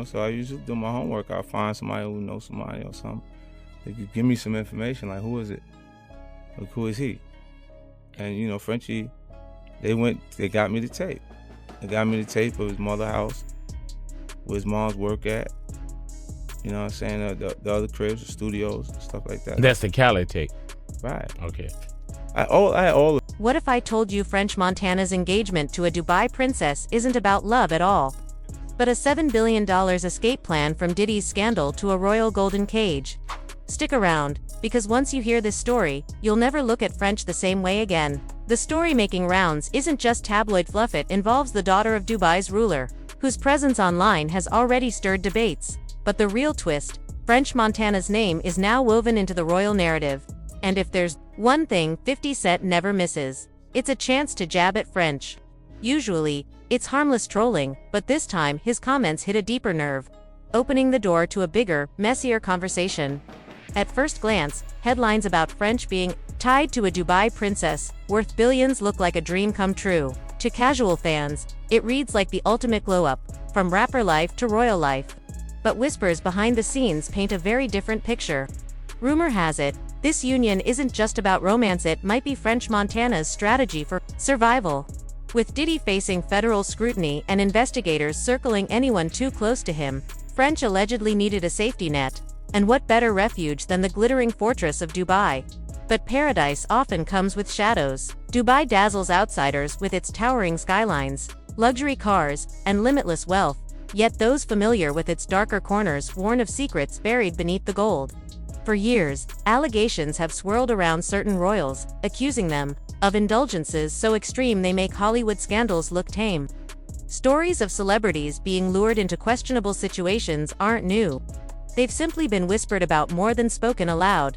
So I usually do my homework. I find somebody who knows somebody or something. They could give me some information, like, who is it? Like, who is he? And, Frenchie, they got me the tape. They got me the tape of his mother's house, where his mom's work at. You know what I'm saying? The other cribs, the studios, stuff like that. That's the Cali tape. Right. Okay. I had all of. What if I told you French Montana's engagement to a Dubai princess isn't about love at all, but a $7 billion escape plan from Diddy's scandal to a royal golden cage? Stick around, because once you hear this story, you'll never look at French the same way again. The story making rounds isn't just tabloid fluff, it involves the daughter of Dubai's ruler, whose presence online has already stirred debates. But the real twist, French Montana's name is now woven into the royal narrative. And if there's one thing 50 Cent never misses, it's a chance to jab at French. Usually, it's harmless trolling, but this time his comments hit a deeper nerve, opening the door to a bigger, messier conversation. At first glance, headlines about French being tied to a Dubai princess worth billions look like a dream come true. To casual fans, it reads like the ultimate glow-up, from rapper life to royal life. But whispers behind the scenes paint a very different picture. Rumor has it, this union isn't just about romance, it might be French Montana's strategy for survival. With Diddy facing federal scrutiny and investigators circling anyone too close to him, French allegedly needed a safety net. And what better refuge than the glittering fortress of Dubai? But paradise often comes with shadows. Dubai dazzles outsiders with its towering skylines, luxury cars, and limitless wealth, yet those familiar with its darker corners warn of secrets buried beneath the gold. For years, allegations have swirled around certain royals, accusing them of indulgences so extreme they make Hollywood scandals look tame. Stories of celebrities being lured into questionable situations aren't new. They've simply been whispered about more than spoken aloud.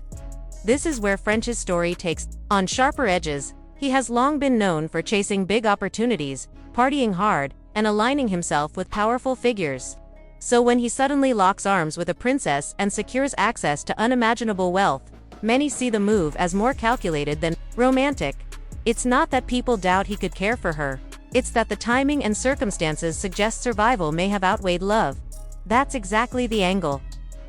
This is where French's story takes on sharper edges. He has long been known for chasing big opportunities, partying hard, and aligning himself with powerful figures. So when he suddenly locks arms with a princess and secures access to unimaginable wealth, many see the move as more calculated than romantic. It's not that people doubt he could care for her. It's that the timing and circumstances suggest survival may have outweighed love. That's exactly the angle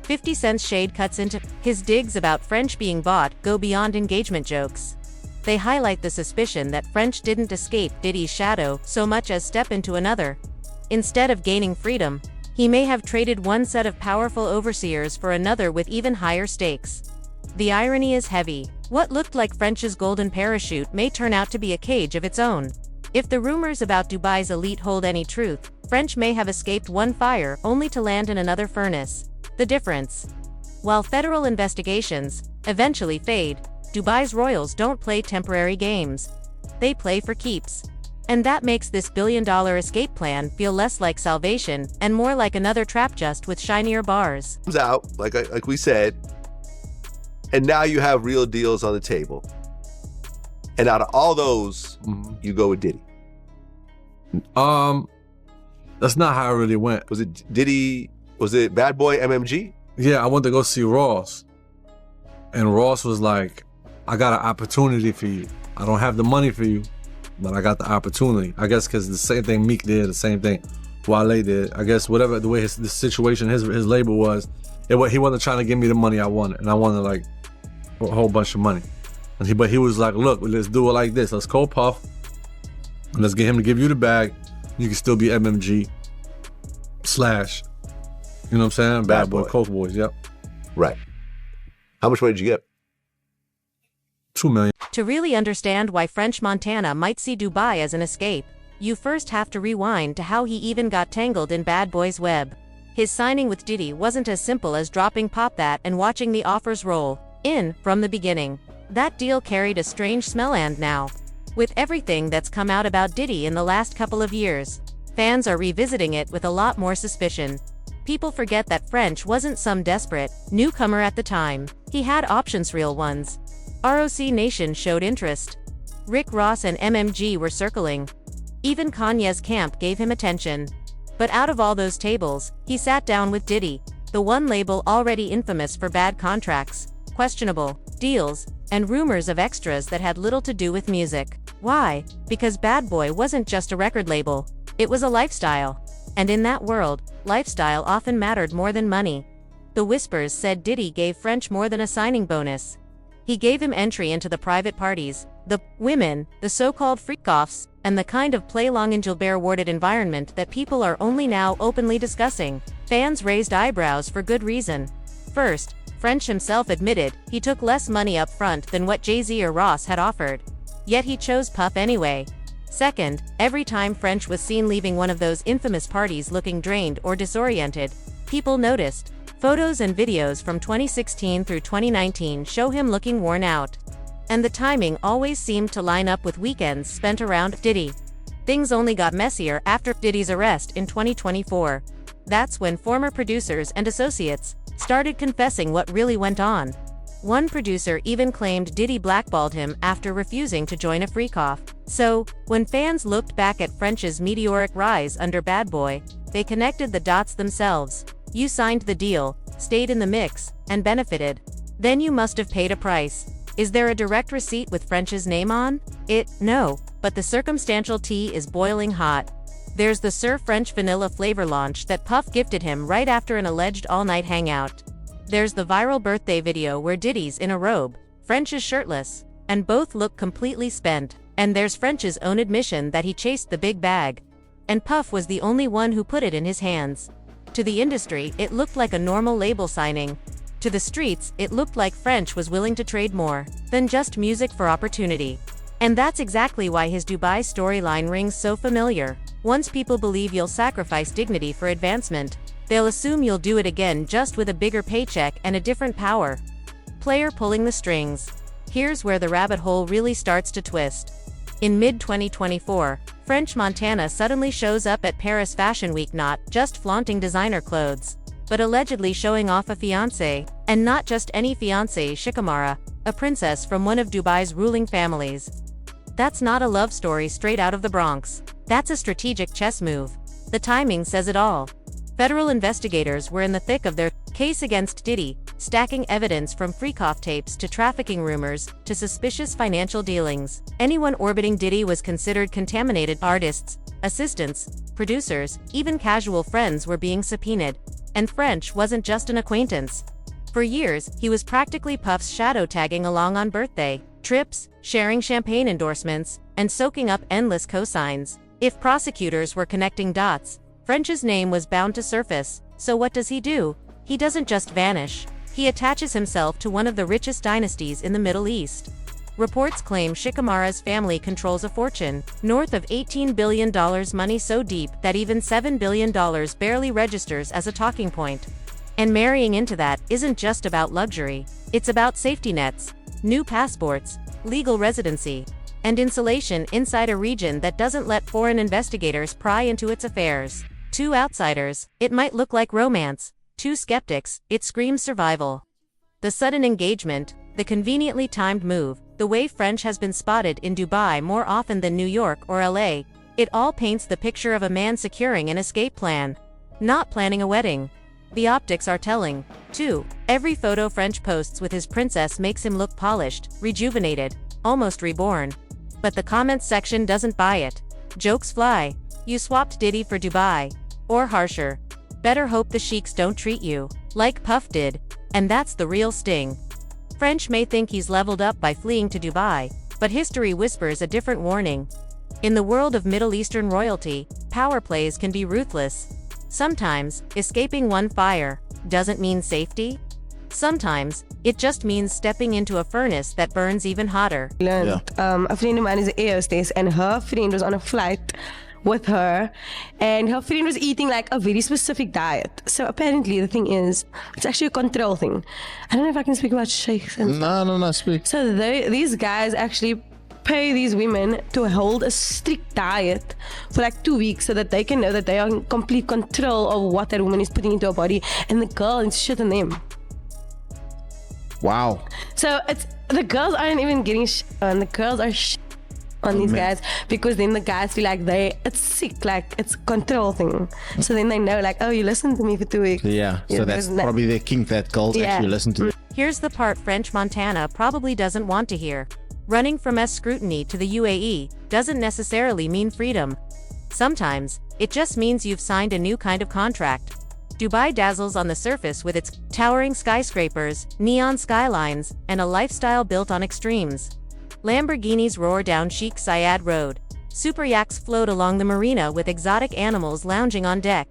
50 Cent's shade cuts into. His digs about French being bought go beyond engagement jokes. They highlight the suspicion that French didn't escape Diddy's shadow so much as step into another. Instead of gaining freedom, he may have traded one set of powerful overseers for another with even higher stakes. The irony is heavy. What looked like French's golden parachute may turn out to be a cage of its own. If the rumors about Dubai's elite hold any truth, French may have escaped one fire only to land in another furnace. The difference? While federal investigations eventually fade, Dubai's royals don't play temporary games. They play for keeps. And that makes this billion-dollar escape plan feel less like salvation and more like another trap, just with shinier bars. Comes out, like we said, and now you have real deals on the table. And out of all those, you go with Diddy. That's not how it really went. Was it Diddy? Was it Bad Boy MMG? Yeah, I went to go see Ross. And Ross was like, I got an opportunity for you. I don't have the money for you, but I got the opportunity. I guess because the same thing Meek did, the same thing Wale did. I guess whatever the way the situation, his label was, he wasn't trying to give me the money I wanted, and I wanted like a whole bunch of money. But he was like, look, let's do it like this. Let's call Puff, and let's get him to give you the bag. You can still be MMG / you know what I'm saying? Bad Boy, Coke Boys, yep. Right. How much money did you get? $2 million. To really understand why French Montana might see Dubai as an escape, you first have to rewind to how he even got tangled in Bad Boy's web. His signing with Diddy wasn't as simple as dropping Pop That and watching the offers roll in from the beginning. That deal carried a strange smell, and now, with everything that's come out about Diddy in the last couple of years, fans are revisiting it with a lot more suspicion. People forget that French wasn't some desperate newcomer at the time. He had options, real ones. ROC Nation showed interest. Rick Ross and MMG were circling. Even Kanye's camp gave him attention. But out of all those tables, he sat down with Diddy, the one label already infamous for bad contracts, questionable deals, and rumors of extras that had little to do with music. Why? Because Bad Boy wasn't just a record label. It was a lifestyle. And in that world, lifestyle often mattered more than money. The whispers said Diddy gave French more than a signing bonus. He gave him entry into the private parties, the women, the so-called freak-offs, and the kind of play-long in Gilbert-warded environment that people are only now openly discussing. Fans raised eyebrows for good reason. First, French himself admitted he took less money up front than what Jay-Z or Ross had offered. Yet he chose Puff anyway. Second, every time French was seen leaving one of those infamous parties looking drained or disoriented, people noticed. Photos and videos from 2016 through 2019 show him looking worn out. And the timing always seemed to line up with weekends spent around Diddy. Things only got messier after Diddy's arrest in 2024. That's when former producers and associates started confessing what really went on. One producer even claimed Diddy blackballed him after refusing to join a freak-off. So, when fans looked back at French's meteoric rise under Bad Boy, they connected the dots themselves. You signed the deal, stayed in the mix, and benefited. Then you must have paid a price. Is there a direct receipt with French's name on it? No, but the circumstantial tea is boiling hot. There's the Sir French vanilla flavor launch that Puff gifted him right after an alleged all-night hangout. There's the viral birthday video where Diddy's in a robe, French is shirtless, and both look completely spent. And there's French's own admission that he chased the big bag. And Puff was the only one who put it in his hands. To the industry, it looked like a normal label signing. To the streets, it looked like French was willing to trade more than just music for opportunity. And that's exactly why his Dubai storyline rings so familiar. Once people believe you'll sacrifice dignity for advancement, they'll assume you'll do it again just with a bigger paycheck and a different power player pulling the strings. Here's where the rabbit hole really starts to twist. In mid-2024, French Montana suddenly shows up at Paris Fashion Week not just flaunting designer clothes, but allegedly showing off a fiancé, and not just any fiancé, Shikamara, a princess from one of Dubai's ruling families. That's not a love story straight out of the Bronx. That's a strategic chess move. The timing says it all. Federal investigators were in the thick of their case against Diddy, stacking evidence from freak-off tapes to trafficking rumors to suspicious financial dealings. Anyone orbiting Diddy was considered contaminated. Artists, assistants, producers, even casual friends were being subpoenaed. And French wasn't just an acquaintance. For years, he was practically Puff's shadow, tagging along on birthday trips, sharing champagne endorsements, and soaking up endless cosigns. If prosecutors were connecting dots, French's name was bound to surface. So what does he do? He doesn't just vanish. He attaches himself to one of the richest dynasties in the Middle East. Reports claim Shikamara's family controls a fortune, north of $18 billion, money so deep that even $7 billion barely registers as a talking point. And marrying into that isn't just about luxury, it's about safety nets, new passports, legal residency, and insulation inside a region that doesn't let foreign investigators pry into its affairs. To outsiders, it might look like romance. To skeptics, it screams survival. The sudden engagement, the conveniently timed move, the way French has been spotted in Dubai more often than New York or LA, it all paints the picture of a man securing an escape plan, not planning a wedding. The optics are telling, too. Every photo French posts with his princess makes him look polished, rejuvenated, almost reborn. But the comments section doesn't buy it. Jokes fly. You swapped Diddy for Dubai. Or harsher. Better hope the sheiks don't treat you like Puff did. And that's the real sting. French may think he's leveled up by fleeing to Dubai, but history whispers a different warning. In the world of Middle Eastern royalty, power plays can be ruthless. Sometimes, escaping one fire doesn't mean safety. Sometimes, it just means stepping into a furnace that burns even hotter. A friend of mine is an air hostess, and her friend was on a flight with her, and her friend was eating like a very specific diet. So apparently the thing is, it's actually a control thing. I don't know if I can speak about sheikhs. No, speak. So these guys actually pay these women to hold a strict diet for like 2 weeks so that they can know that they are in complete control of what that woman is putting into her body, and the girl is shit on them. Wow. So the girls aren't even getting shit on, the girls are shit on these guys, because then the guys feel like it's sick, like it's a control thing. So then they know, like, oh, you listened to me for 2 weeks. Yeah, so that's probably their kink, that girls actually listen to them. Here's the part French Montana probably doesn't want to hear. Running from scrutiny to the UAE doesn't necessarily mean freedom. Sometimes, it just means you've signed a new kind of contract. Dubai dazzles on the surface with its towering skyscrapers, neon skylines, and a lifestyle built on extremes. Lamborghinis roar down Sheikh Zayed Road. Super yachts float along the marina with exotic animals lounging on deck.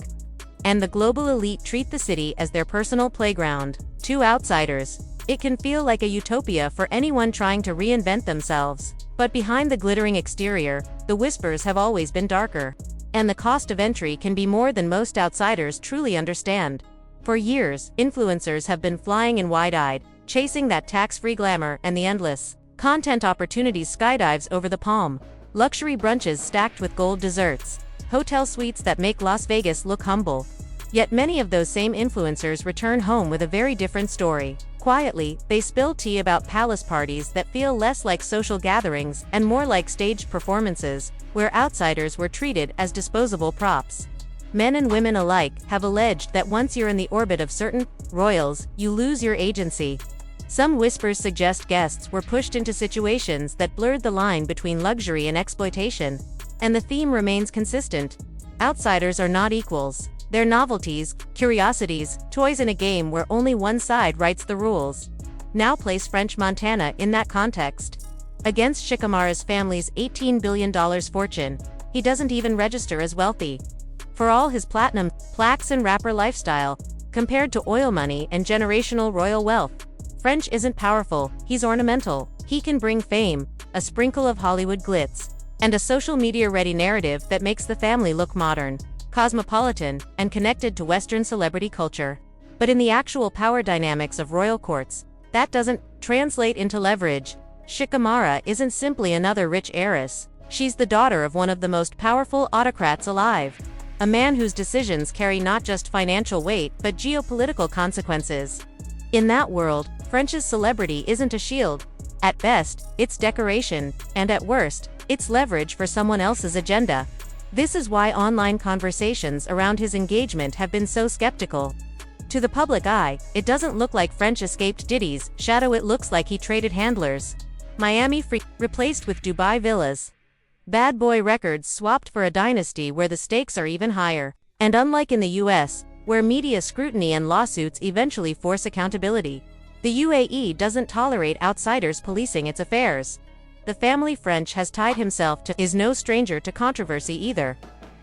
And the global elite treat the city as their personal playground. To outsiders, it can feel like a utopia for anyone trying to reinvent themselves. But behind the glittering exterior, the whispers have always been darker. And the cost of entry can be more than most outsiders truly understand. For years, influencers have been flying in wide-eyed, chasing that tax-free glamour and the endless content opportunities skydives over the palm. Luxury brunches stacked with gold desserts. Hotel suites that make Las Vegas look humble. Yet many of those same influencers return home with a very different story. Quietly, they spill tea about palace parties that feel less like social gatherings and more like staged performances, where outsiders were treated as disposable props. Men and women alike have alleged that once you're in the orbit of certain royals, you lose your agency. Some whispers suggest guests were pushed into situations that blurred the line between luxury and exploitation. And the theme remains consistent. Outsiders are not equals. They're novelties, curiosities, toys in a game where only one side writes the rules. Now place French Montana in that context. Against Shikamaru's family's $18 billion fortune, he doesn't even register as wealthy. For all his platinum, plaques and rapper lifestyle, compared to oil money and generational royal wealth, French isn't powerful, he's ornamental. He can bring fame, a sprinkle of Hollywood glitz, and a social media-ready narrative that makes the family look modern, cosmopolitan, and connected to Western celebrity culture. But in the actual power dynamics of royal courts, that doesn't translate into leverage. Shikamaru isn't simply another rich heiress. She's the daughter of one of the most powerful autocrats alive. A man whose decisions carry not just financial weight but geopolitical consequences. In that world, French's celebrity isn't a shield. At best, it's decoration, and at worst, it's leverage for someone else's agenda. This is why online conversations around his engagement have been so skeptical. To the public eye, it doesn't look like French escaped Diddy's shadow, it looks like he traded handlers. Miami free replaced with Dubai villas. Bad boy records swapped for a dynasty where the stakes are even higher. And unlike in the US, where media scrutiny and lawsuits eventually force accountability, the UAE doesn't tolerate outsiders policing its affairs. The family French has tied himself to is no stranger to controversy either.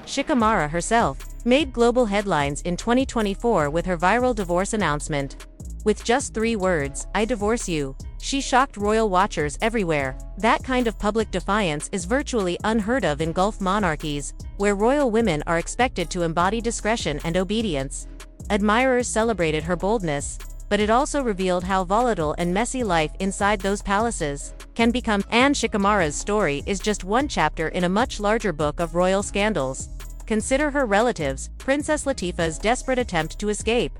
Shikamaru herself made global headlines in 2024 with her viral divorce announcement. With just 3 words, "I divorce you," she shocked royal watchers everywhere. That kind of public defiance is virtually unheard of in Gulf monarchies, where royal women are expected to embody discretion and obedience. Admirers celebrated her boldness, but it also revealed how volatile and messy life inside those palaces can become. And Shikamaru's story is just one chapter in a much larger book of royal scandals. Consider her relatives, Princess Latifah's desperate attempt to escape.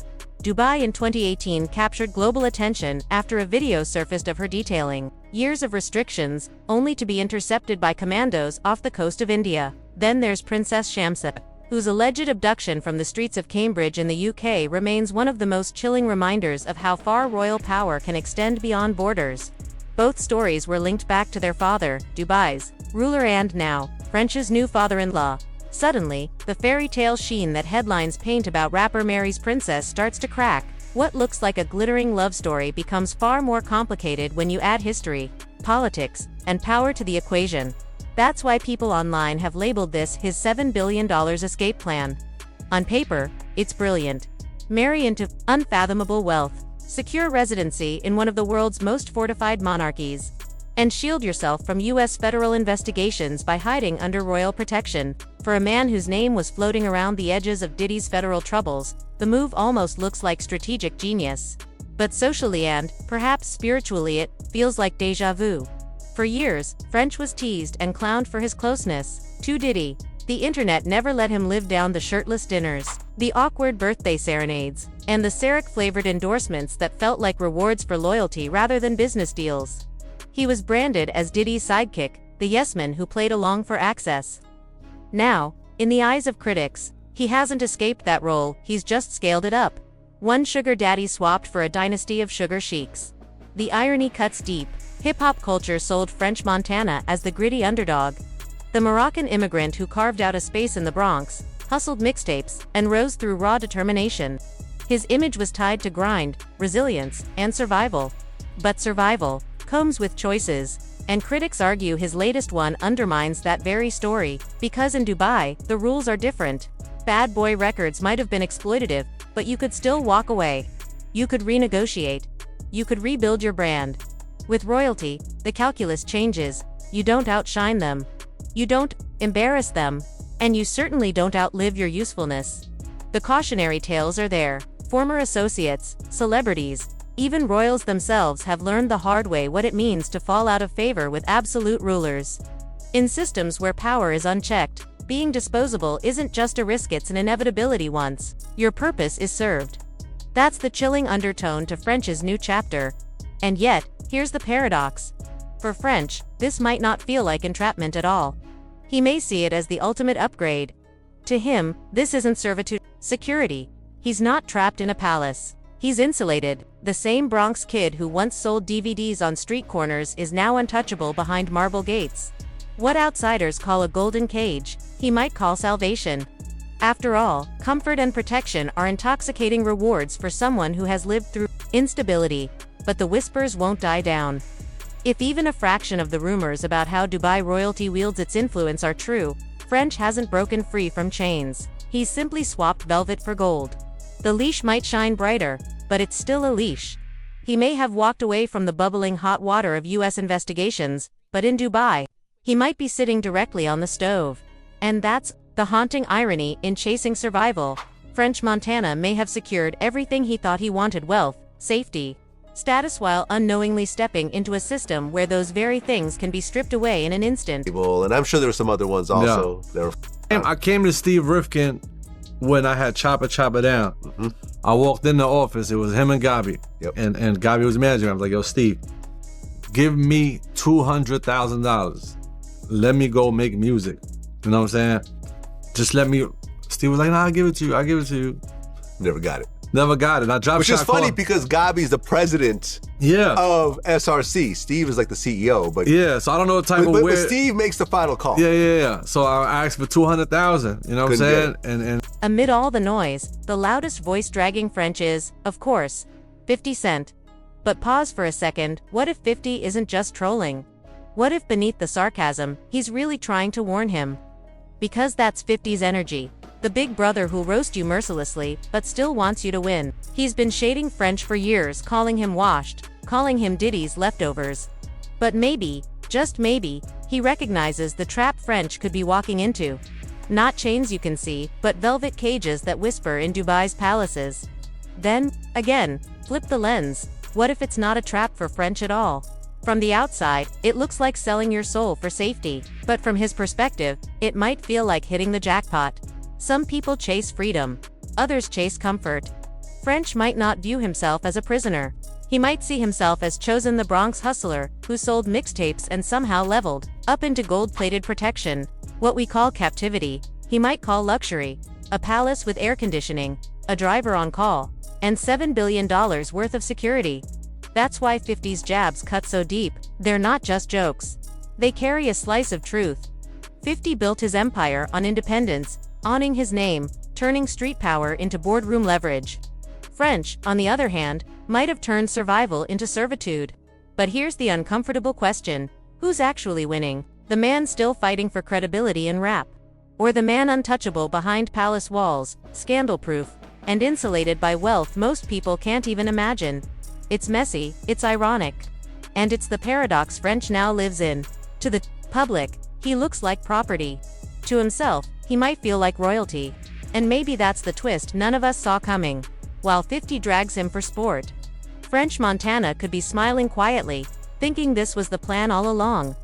Dubai in 2018 captured global attention after a video surfaced of her detailing years of restrictions, only to be intercepted by commandos off the coast of India. Then there's Princess Shamsa, whose alleged abduction from the streets of Cambridge in the UK remains one of the most chilling reminders of how far royal power can extend beyond borders. Both stories were linked back to their father, Dubai's ruler, and now, French's new father-in-law. Suddenly, the fairy tale sheen that headlines paint about rapper Mary's princess starts to crack. What looks like a glittering love story becomes far more complicated when you add history, politics, and power to the equation. That's why people online have labeled this his $7 billion escape plan. On paper, it's brilliant. Marry into unfathomable wealth, secure residency in one of the world's most fortified monarchies, and shield yourself from US federal investigations by hiding under royal protection. For a man whose name was floating around the edges of Diddy's federal troubles, the move almost looks like strategic genius. But socially and, perhaps spiritually, it feels like déjà vu. For years, French was teased and clowned for his closeness to Diddy. The internet never let him live down the shirtless dinners, the awkward birthday serenades, and the Sarek-flavored endorsements that felt like rewards for loyalty rather than business deals. He was branded as Diddy's sidekick, the yes-man who played along for access. Now, in the eyes of critics, he hasn't escaped that role, he's just scaled it up. One sugar daddy swapped for a dynasty of sugar sheiks. The irony cuts deep. Hip-hop culture sold French Montana as the gritty underdog. The Moroccan immigrant who carved out a space in the Bronx, hustled mixtapes, and rose through raw determination. His image was tied to grind, resilience, and survival. But survival comes with choices, and critics argue his latest one undermines that very story, because in Dubai, the rules are different. Bad Boy Records might have been exploitative, but you could still walk away. You could renegotiate. You could rebuild your brand. With royalty, the calculus changes. You don't outshine them. You don't embarrass them. And you certainly don't outlive your usefulness. The cautionary tales are there. Former associates, celebrities, even royals themselves have learned the hard way what it means to fall out of favor with absolute rulers. In systems where power is unchecked, being disposable isn't just a risk, it's an inevitability once your purpose is served. That's the chilling undertone to French's new chapter. And yet, here's the paradox. For French, this might not feel like entrapment at all. He may see it as the ultimate upgrade. To him, this isn't servitude, security. He's not trapped in a palace. He's insulated. The same Bronx kid who once sold DVDs on street corners is now untouchable behind marble gates. What outsiders call a golden cage, he might call salvation. After all, comfort and protection are intoxicating rewards for someone who has lived through instability. But the whispers won't die down. If even a fraction of the rumors about how Dubai royalty wields its influence are true, French hasn't broken free from chains. He's simply swapped velvet for gold. The leash might shine brighter, but it's still a leash. He may have walked away from the bubbling hot water of US investigations, but in Dubai, he might be sitting directly on the stove. And that's the haunting irony in chasing survival. French Montana may have secured everything he thought he wanted: wealth, safety, status, while unknowingly stepping into a system where those very things can be stripped away in an instant. And I'm sure there were some other ones also. Yeah. I came to Steve Rifkin when I had Chopper Down. Mm-hmm. I walked in the office, it was him and Gabi. Yep. And Gabi was managing. I was like, yo, Steve, give me $200,000. Let me go make music. You know what I'm saying? Just let me. Steve was like, nah, I'll give it to you. Never got it. Never got it. I dropped. Which is funny because Gabi's the president of SRC. Steve is like the CEO, but so I don't know what type of but Steve makes the final call. Yeah. So I asked for $200,000. You know what I'm saying? And amid all the noise, the loudest voice dragging French is, of course, 50 Cent. But pause for a second. What if 50 isn't just trolling? What if beneath the sarcasm, he's really trying to warn him? Because that's 50's energy. The big brother who'll roast you mercilessly, but still wants you to win. He's been shading French for years, calling him washed, calling him Diddy's leftovers. But maybe, just maybe, he recognizes the trap French could be walking into. Not chains you can see, but velvet cages that whisper in Dubai's palaces. Then, again, flip the lens. What if it's not a trap for French at all? From the outside, it looks like selling your soul for safety. But from his perspective, it might feel like hitting the jackpot. Some people chase freedom. Others chase comfort. French might not view himself as a prisoner. He might see himself as chosen the Bronx hustler, who sold mixtapes and somehow leveled up into gold-plated protection. What we call captivity, he might call luxury. A palace with air conditioning, a driver on call, and $7 billion worth of security. That's why 50's jabs cut so deep. They're not just jokes. They carry a slice of truth. 50 built his empire on independence, owning his name, turning street power into boardroom leverage. French, on the other hand, might have turned survival into servitude. But here's the uncomfortable question. Who's actually winning? The man still fighting for credibility in rap? Or the man untouchable behind palace walls, scandal-proof, and insulated by wealth most people can't even imagine? It's messy, it's ironic. And it's the paradox French now lives in. To the public, he looks like property. To himself, he might feel like royalty. And maybe that's the twist none of us saw coming. While 50 drags him for sport, French Montana could be smiling quietly, thinking this was the plan all along.